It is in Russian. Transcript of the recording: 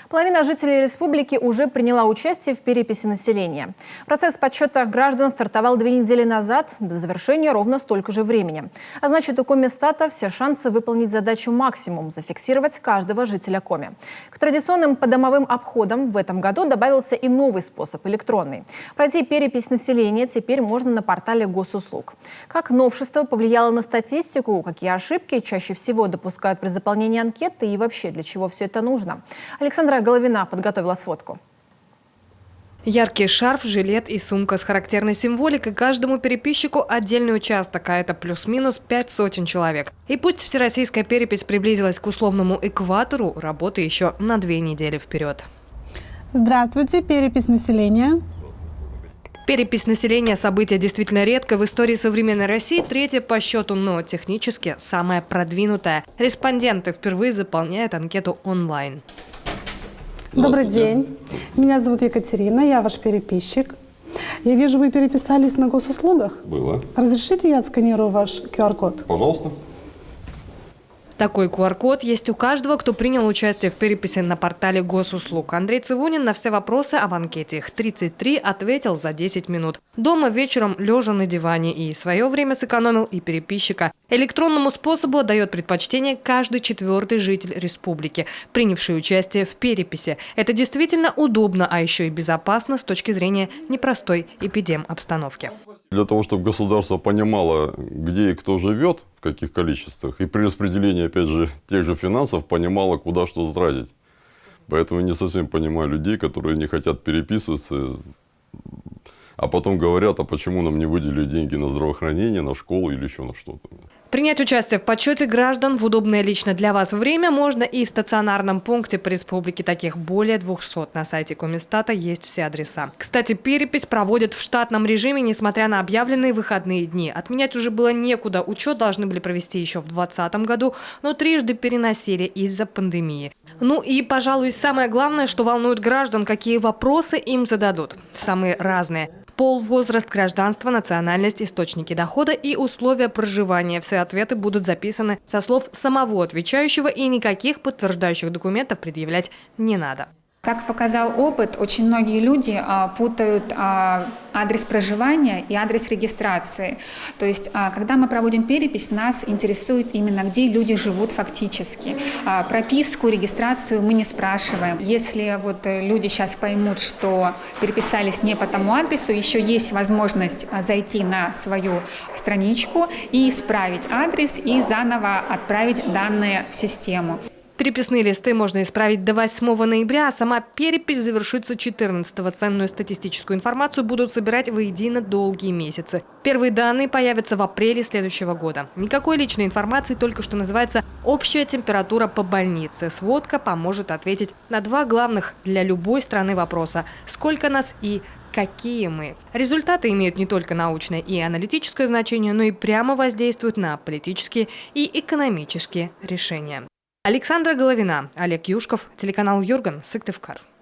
Половина жителей республики уже приняла участие в переписи населения. Процесс подсчета граждан стартовал 2 недели назад, до завершения ровно столько же времени. А значит, у Комистата все шансы выполнить задачу максимум – зафиксировать каждого жителя Коми. К традиционным подомовым обходам в этом году добавился и новый способ – электронный. Пройти перепись населения теперь можно на портале госуслуг. Как новшество повлияло на статистику, какие ошибки чаще всего допускают при заполнении анкеты и вообще для чего все это нужно? Александра Головина подготовила сводку. Яркий шарф, жилет и сумка с характерной символикой. Каждому переписчику отдельный участок, а это плюс-минус 500 человек. И пусть всероссийская перепись приблизилась к условному экватору, работы еще на 2 недели вперед. Здравствуйте, перепись населения. Перепись населения – событие действительно редкое в истории современной России, 3-е по счету, но технически самое продвинутое. Респонденты впервые заполняют анкету онлайн. Добрый день. Меня зовут Екатерина, я ваш переписчик. Я вижу, вы переписались на госуслугах. Было. Разрешите я отсканирую ваш QR-код? Пожалуйста. Такой QR-код есть у каждого, кто принял участие в переписи на портале госуслуг. Андрей Цивунин на все вопросы об анкете, их 33, ответил за 10 минут. Дома вечером лежа на диване, и свое время сэкономил, и переписчика. Электронному способу отдает предпочтение каждый 4-й житель республики, принявший участие в переписи. Это действительно удобно, а еще и безопасно с точки зрения непростой эпидем-обстановки. Для того, чтобы государство понимало, где и кто живет, в каких количествах, и при распределении, опять же, тех же финансов понимало, куда что тратить. Поэтому не совсем понимаю людей, которые не хотят переписываться, а потом говорят, а почему нам не выделили деньги на здравоохранение, на школу или еще на что-то. Принять участие в подсчете граждан в удобное лично для вас время можно и в стационарном пункте по республике. Таких более 200. На сайте Комистата есть все адреса. Кстати, перепись проводят в штатном режиме, несмотря на объявленные выходные дни. Отменять уже было некуда. Учет должны были провести еще в 2020 году, но трижды переносили из-за пандемии. Ну и, пожалуй, самое главное, что волнует граждан, какие вопросы им зададут. Самые разные. Пол, возраст, гражданство, национальность, источники дохода и условия проживания. Все ответы будут записаны со слов самого отвечающего, и никаких подтверждающих документов предъявлять не надо. Как показал опыт, очень многие люди путают адрес проживания и адрес регистрации. То есть, когда мы проводим перепись, нас интересует именно, где люди живут фактически. Прописку, регистрацию мы не спрашиваем. Если вот люди сейчас поймут, что переписались не по тому адресу, еще есть возможность зайти на свою страничку и исправить адрес и заново отправить данные в систему. Переписные листы можно исправить до 8 ноября, а сама перепись завершится 14-го. Ценную статистическую информацию будут собирать воедино долгие месяцы. Первые данные появятся в апреле следующего года. Никакой личной информации, только что называется общая температура по больнице. Сводка поможет ответить на 2 главных для любой страны вопроса – сколько нас и какие мы. Результаты имеют не только научное и аналитическое значение, но и прямо воздействуют на политические и экономические решения. Александра Головина, Олег Юшков, телеканал Юрган, Сыктывкар.